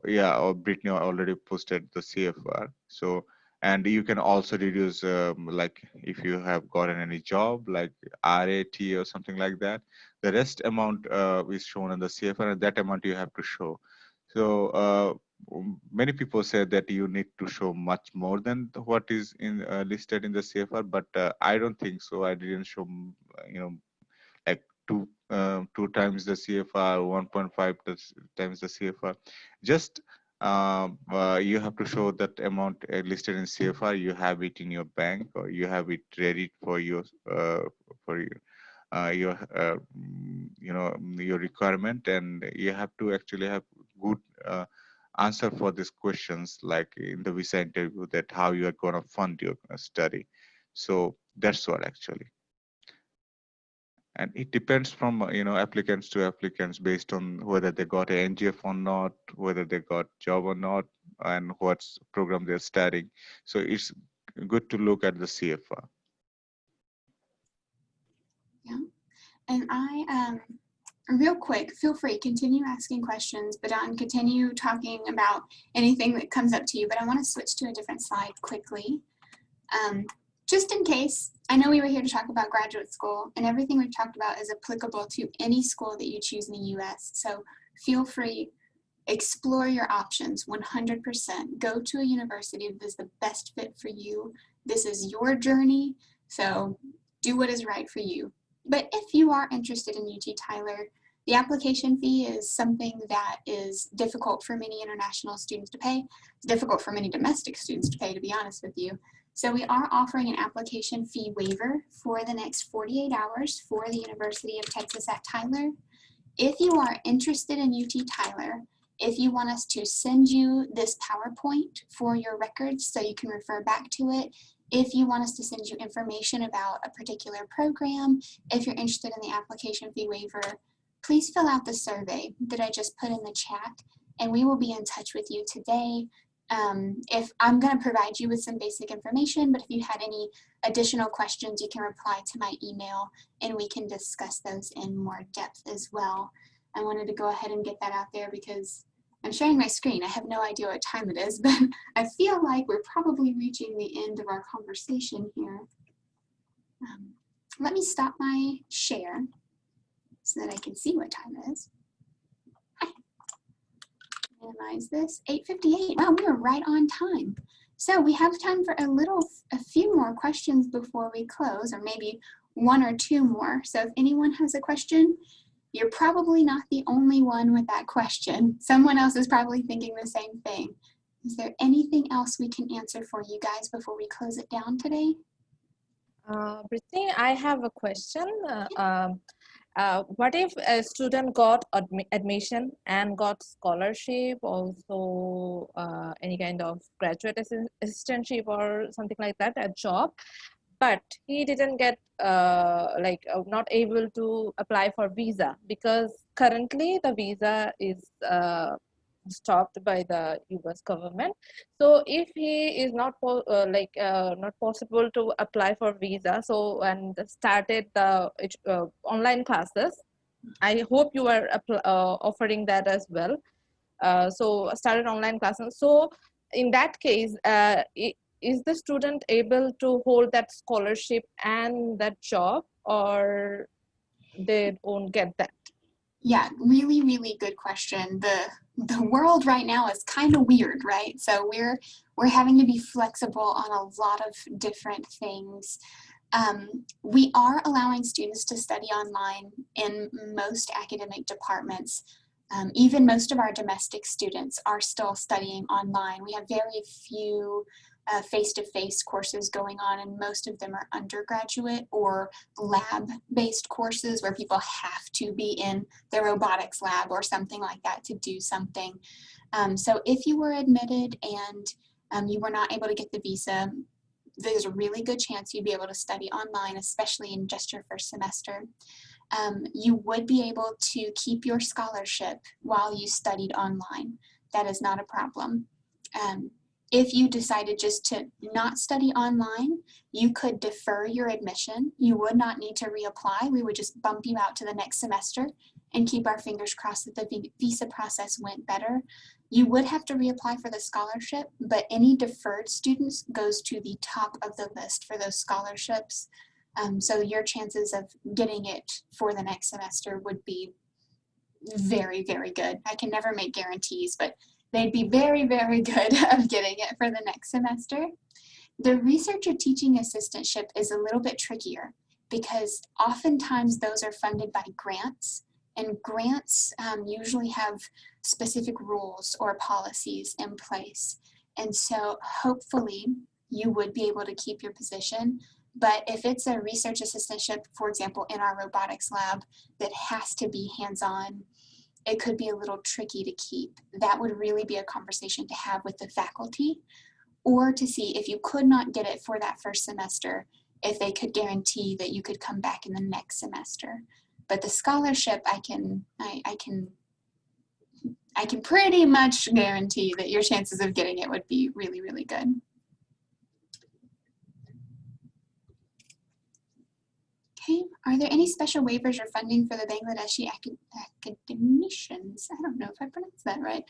[SPEAKER 2] yeah, Brittany already posted the CFR. So and you can also deduce like if you have gotten any job like RAT or something like that. The rest amount is shown on the CFR, and that amount you have to show. So many people say that you need to show much more than what is in listed in the CFR, but I don't think so. I didn't show, like two times the CFR, 1.5 times the CFR. Just you have to show that amount listed in CFR. You have it in your bank, or you have it ready for your your requirement, and you have to actually have good answer for these questions, like in the visa interview, that how you are going to fund your study. So that's what actually. And it depends from applicants to applicants based on whether they got an NGF or not, whether they got job or not, and what program they're studying. So it's good to look at the CFR.
[SPEAKER 1] Yeah, and real quick, feel free, continue asking questions, but continue talking about anything that comes up to you, but I want to switch to a different slide quickly. Just in case, I know we were here to talk about graduate school, and everything we've talked about is applicable to any school that you choose in the US. So feel free, explore your options 100%. Go to a university that is the best fit for you. This is your journey, so do what is right for you. But if you are interested in UT Tyler, the application fee is something that is difficult for many international students to pay. It's difficult for many domestic students to pay, to be honest with you. So we are offering an application fee waiver for the next 48 hours for the University of Texas at Tyler. If you are interested in UT Tyler, if you want us to send you this PowerPoint for your records so you can refer back to it, if you want us to send you information about a particular program, if you're interested in the application fee waiver, please fill out the survey that I just put in the chat, and we will be in touch with you today. If I'm going to provide you with some basic information, but if you had any additional questions, you can reply to my email and we can discuss those in more depth as well. I wanted to go ahead and get that out there because I'm sharing my screen. I have no idea what time it is, but I feel like we're probably reaching the end of our conversation here. Let me stop my share so that I can see what time it is. Hi. Minimize this. 8:58. Wow, we were right on time. So we have time for a few more questions before we close, or maybe one or two more. So if anyone has a question, you're probably not the only one with that question. Someone else is probably thinking the same thing. Is there anything else we can answer for you guys before we close it down today?
[SPEAKER 3] Brittany, I have a question. What if a student got admission and got scholarship, also any kind of graduate assistantship or something like that, a job, but he didn't get not able to apply for visa because currently the visa is stopped by the US government. So if he is not possible to apply for visa, so and started the online classes, I hope you are offering that as well. So started online classes. So in that case, is the student able to hold that scholarship and that job, or they won't get that?
[SPEAKER 1] Yeah, really, really good question. The world right now is kind of weird, right? So we're having to be flexible on a lot of different things. We are allowing students to study online in most academic departments. Even most of our domestic students are still studying online. We have very few face-to-face courses going on, and most of them are undergraduate or lab-based courses where people have to be in the robotics lab or something like that to do something. So if you were admitted and you were not able to get the visa, there's a really good chance you'd be able to study online, especially in just your first semester. You would be able to keep your scholarship while you studied online. That is not a problem. If you decided just to not study online, you could defer your admission. You would not need to reapply. We would just bump you out to the next semester and keep our fingers crossed that the visa process went better. You would have to reapply for the scholarship, but any deferred students goes to the top of the list for those scholarships. So your chances of getting it for the next semester would be very, very good. I can never make guarantees, but they'd be very, very good of getting it for the next semester. The research or teaching assistantship is a little bit trickier because oftentimes those are funded by grants, and grants usually have specific rules or policies in place. And so hopefully you would be able to keep your position. But if it's a research assistantship, for example, in our robotics lab that has to be hands-on, it could be a little tricky to keep. That would really be a conversation to have with the faculty, or to see if you could not get it for that first semester, if they could guarantee that you could come back in the next semester. But the scholarship, I can pretty much guarantee that your chances of getting it would be really, really good. Okay, are there any special waivers or funding for the Bangladeshi academicians? I don't know if I pronounced that right.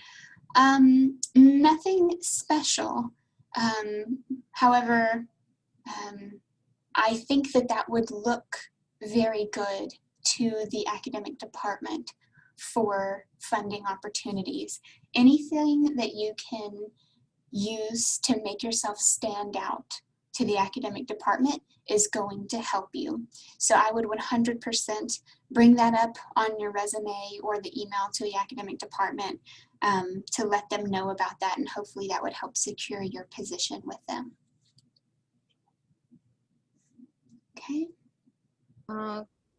[SPEAKER 1] Nothing special. However, I think that would look very good to the academic department for funding opportunities. Anything that you can use to make yourself stand out to the academic department is going to help you. So I would 100% bring that up on your resume or the email to the academic department to let them know about that, and hopefully that would help secure your position with them. Okay.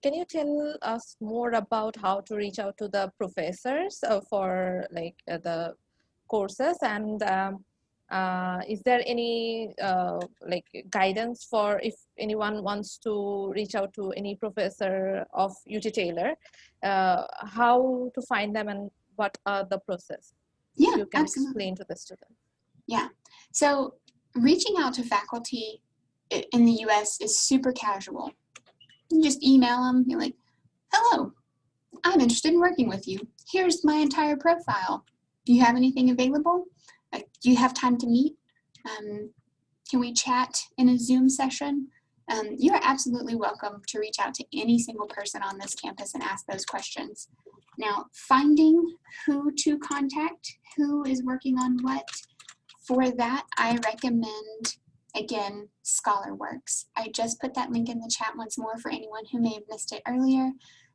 [SPEAKER 3] Can you tell us more about how to reach out to the professors for the courses, and is there any guidance for if anyone wants to reach out to any professor of UT Taylor, how to find them and what are the process?
[SPEAKER 1] Yeah,
[SPEAKER 3] you can
[SPEAKER 1] absolutely.
[SPEAKER 3] Explain to the student.
[SPEAKER 1] Yeah, so reaching out to faculty in the US is super casual. You just email them, you're like, hello, I'm interested in working with you. Here's my entire profile. Do you have anything available? Do you have time to meet? Can we chat in a Zoom session? You are absolutely welcome to reach out to any single person on this campus and ask those questions. Now, finding who to contact, who is working on what, for that, I recommend, again, ScholarWorks. I just put that link in the chat once more for anyone who may have missed it earlier,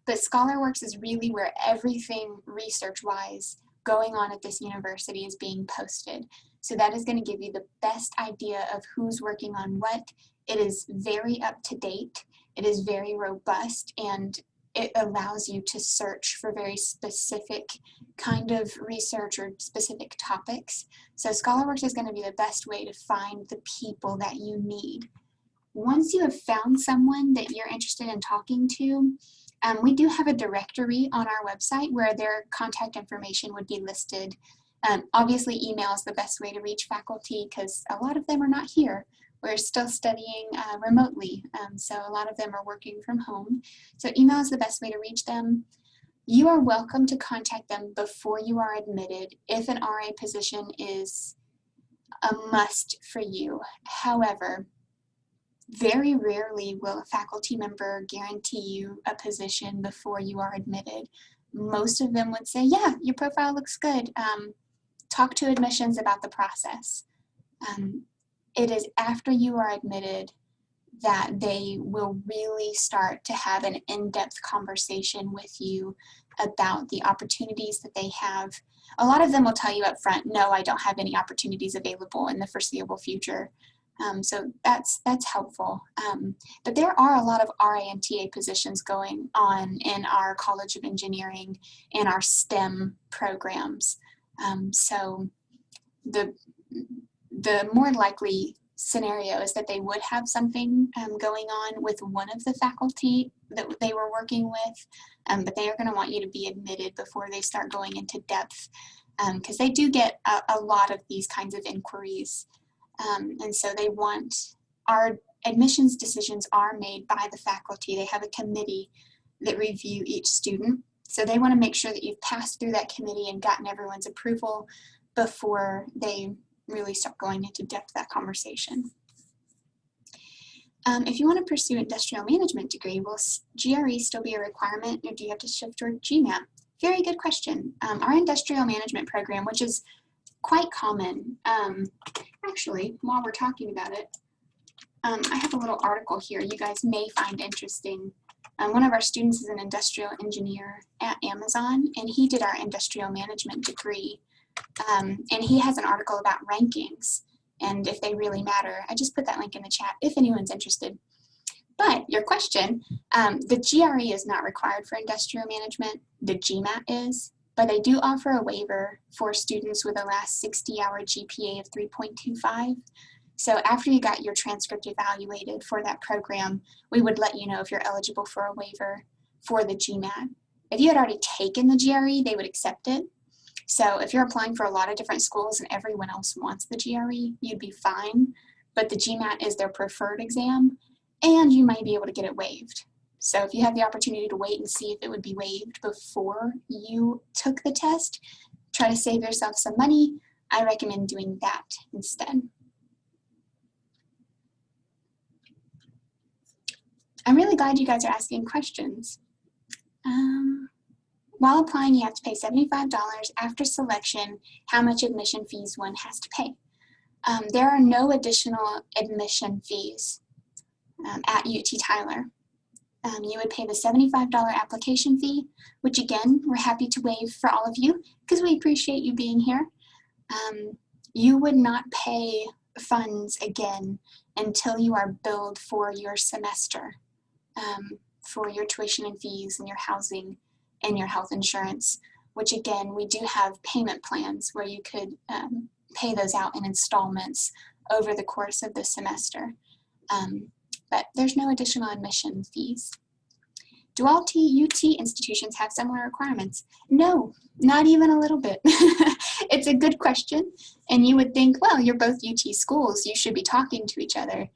[SPEAKER 1] but ScholarWorks is really where everything research-wise going on at this university is being posted. So that is going to give you the best idea of who's working on what. It is very up to date, it is very robust, and it allows you to search for very specific kind of research or specific topics. So ScholarWorks is going to be the best way to find the people that you need. Once you have found someone that you're interested in talking to, we do have a directory on our website where their contact information would be listed. Obviously, email is the best way to reach faculty because a lot of them are not here. We're still studying remotely, so a lot of them are working from home. So email is the best way to reach them. You are welcome to contact them before you are admitted if an RA position is a must for you. However, very rarely will a faculty member guarantee you a position before you are admitted. Most of them would say, yeah, your profile looks good. Talk to admissions about the process. It is after you are admitted that they will really start to have an in-depth conversation with you about the opportunities that they have. A lot of them will tell you up front, no, I don't have any opportunities available in the foreseeable future. So that's helpful. But there are a lot of RA and TA positions going on in our College of Engineering and our STEM programs. So the more likely scenario is that they would have something going on with one of the faculty that they were working with, but they are going to want you to be admitted before they start going into depth, because they do get a lot of these kinds of inquiries. And so they want, our admissions decisions are made by the faculty. They have a committee that review each student. So they want to make sure that you've passed through that committee and gotten everyone's approval before they really start going into depth that conversation. If you want to pursue industrial management degree, will GRE still be a requirement, or do you have to shift toward GMAT? Very good question. Our industrial management program, which is quite common, actually, while we're talking about it, I have a little article here you guys may find interesting. One of our students is an industrial engineer at Amazon, and he did our industrial management degree. And he has an article about rankings and if they really matter. I just put that link in the chat if anyone's interested. But your question, the GRE is not required for industrial management. The GMAT is, but they do offer a waiver for students with a last 60-hour GPA of 3.25. So after you got your transcript evaluated for that program, we would let you know if you're eligible for a waiver for the GMAT. If you had already taken the GRE, they would accept it. So if you're applying for a lot of different schools and everyone else wants the GRE, you'd be fine. But the GMAT is their preferred exam, and you might be able to get it waived. So if you have the opportunity to wait and see if it would be waived before you took the test, try to save yourself some money. I recommend doing that instead. I'm really glad you guys are asking questions. While applying, you have to pay $75 after selection. How much admission fees one has to pay? There are no additional admission fees at UT Tyler. You would pay the $75 application fee, which again, we're happy to waive for all of you because we appreciate you being here. You would not pay funds again until you are billed for your semester, for your tuition and fees and your housing and your health insurance, which again, we do have payment plans where you could pay those out in installments over the course of the semester. But there's no additional admission fees. Do all UT institutions have similar requirements? No, not even a little bit. It's a good question. And you would think, well, you're both UT schools, you should be talking to each other.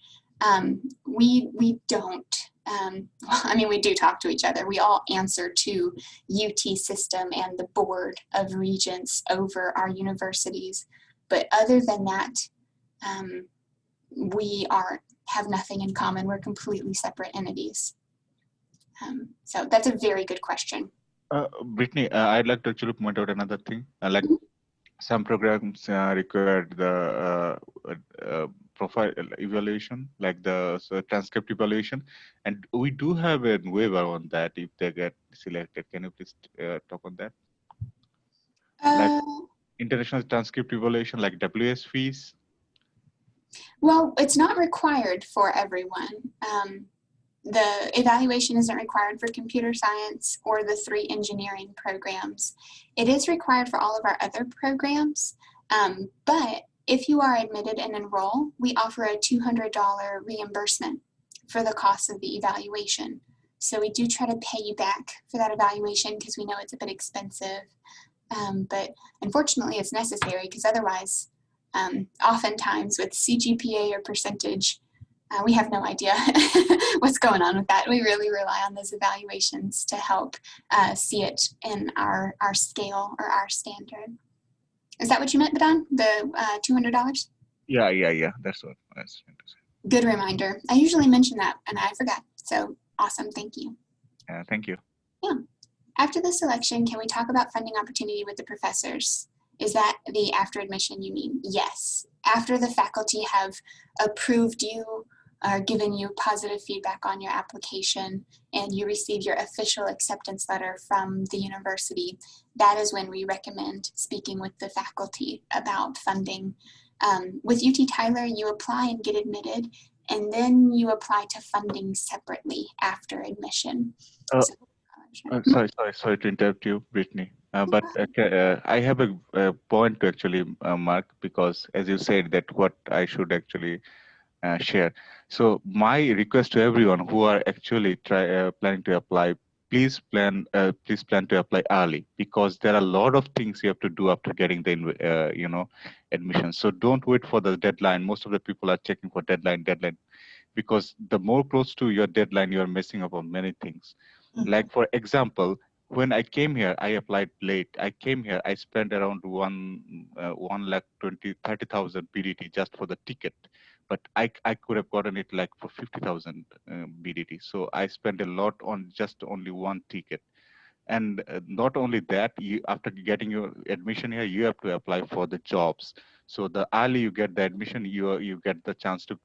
[SPEAKER 1] We don't. I mean, we do talk to each other. We all answer to UT system and the Board of Regents over our universities. But other than that, we have nothing in common. We're completely separate entities. So that's a very good question.
[SPEAKER 2] Brittany, I'd like to actually point out another thing. Like some programs require the profile evaluation, like the transcript evaluation, and we do have a waiver on that if they get selected. Can you please talk on that? Like international transcript evaluation, like WS fees?
[SPEAKER 1] Well, it's not required for everyone. The evaluation isn't required for computer science or the 3 engineering programs. It is required for all of our other programs, but if you are admitted and enroll, we offer a $200 reimbursement for the cost of the evaluation. So we do try to pay you back for that evaluation because we know it's a bit expensive, but unfortunately it's necessary because otherwise, oftentimes with CGPA or percentage, we have no idea what's going on with that. We really rely on those evaluations to help see it in our scale or our standard. Is that what you meant, Badan? The $200?
[SPEAKER 2] Yeah. That's what I was trying to say.
[SPEAKER 1] Good reminder. I usually mention that and I forgot. So awesome. Thank you.
[SPEAKER 2] Thank you.
[SPEAKER 1] Yeah. After the selection, can we talk about funding opportunity with the professors? Is that the after admission you mean? Yes. After the faculty have approved you or given you positive feedback on your application and you receive your official acceptance letter from the university, that is when we recommend speaking with the faculty about funding. With UT Tyler, you apply and get admitted, and then you apply to funding separately after admission.
[SPEAKER 2] Sorry to interrupt you, Brittany. But I have a point to actually mark, because as you said that what I should actually share. So my request to everyone who are actually planning to apply, please plan to apply early, because there are a lot of things you have to do after getting the admission. So don't wait for the deadline. Most of the people are checking for deadline, because the more close to your deadline, you are messing up on many things. Like for example, when I came here, I applied late. I came here, I spent around 1,30,000 BDT just for the ticket, but I could have gotten it like for 50,000 BDT. So I spent a lot on just only one ticket. And not only that, after getting your admission here, you have to apply for the jobs. So the early you get the admission, you get the chance to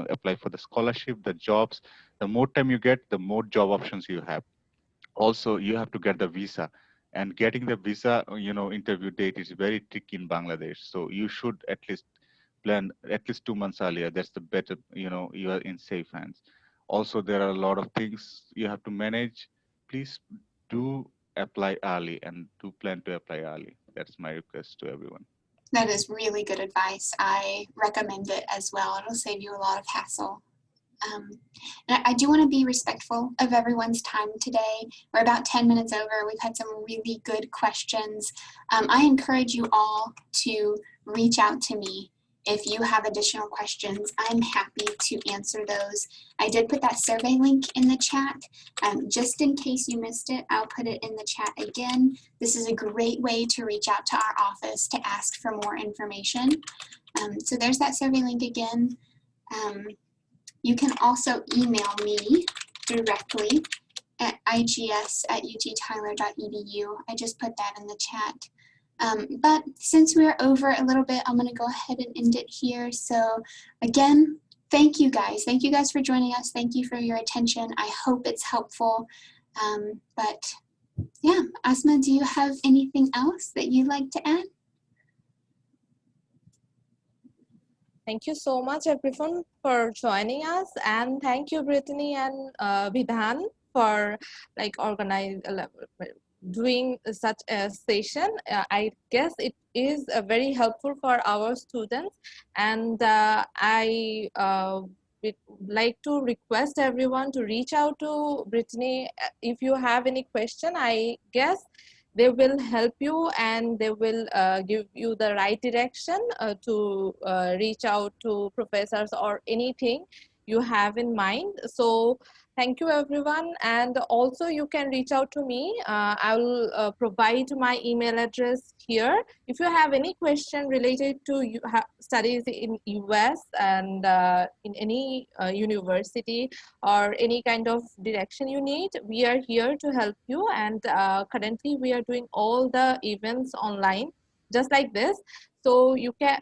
[SPEAKER 2] apply for the scholarship, the jobs. The more time you get, the more job options you have. Also, you have to get the visa, and getting the visa, interview date is very tricky in Bangladesh. So you should at least plan at least 2 months earlier. That's the better, you are in safe hands. Also, there are a lot of things you have to manage. Please do apply early and do plan to apply early. That's my request to everyone.
[SPEAKER 1] That is really good advice. I recommend it as well. It'll save you a lot of hassle. And I do want to be respectful of everyone's time today. We're about 10 minutes over. We've had some really good questions. I encourage you all to reach out to me if you have additional questions. I'm happy to answer those. I did put that survey link in the chat. Just in case you missed it, I'll put it in the chat again. This is a great way to reach out to our office to ask for more information. So there's that survey link again. You can also email me directly at igs@uttyler.edu. I just put that in the chat. But since we're over a little bit, I'm going to go ahead and end it here. So again, thank you guys. Thank you guys for joining us. Thank you for your attention. I hope it's helpful. But yeah, Asma, do you have anything else that you'd like to add?
[SPEAKER 3] Thank you so much, everyone, for joining us, and thank you, Brittany and Vidhan, for doing such a session. I guess it is very helpful for our students, and I would like to request everyone to reach out to Brittany if you have any question. I guess they will help you and they will give you the right direction to reach out to professors or anything you have in mind. So thank you, everyone. And also you can reach out to me. I will provide my email address here. If you have any question related to studies in US and in any university or any kind of direction you need, we are here to help you. And currently we are doing all the events online, just like this. So you can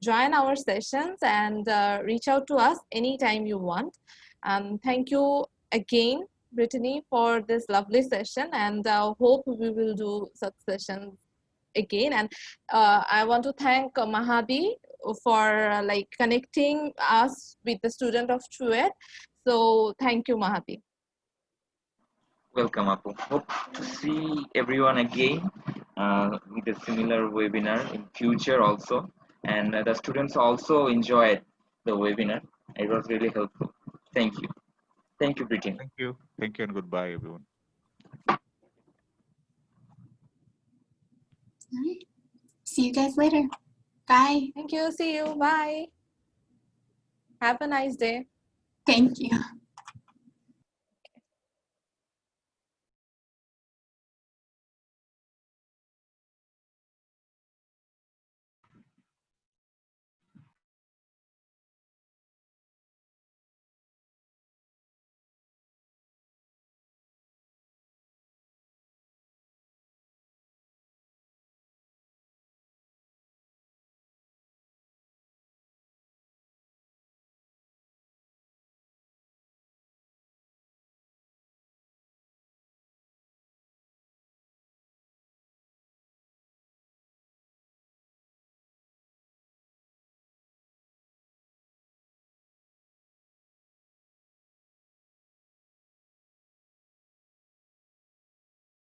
[SPEAKER 3] join our sessions and reach out to us anytime you want. Thank you again, Brittany, for this lovely session, and hope we will do such sessions again. And I want to thank Mahabi for connecting us with the student of CUET. So thank you, Mahabi.
[SPEAKER 4] Welcome, Apu. Hope to see everyone again with a similar webinar in future also. And the students also enjoyed the webinar. It was really helpful. Thank you. Thank you, Brittany.
[SPEAKER 2] Thank you. Thank you and goodbye, everyone.
[SPEAKER 1] All right. See you guys later. Bye.
[SPEAKER 3] Thank you. See you. Bye. Have a nice day.
[SPEAKER 1] Thank you.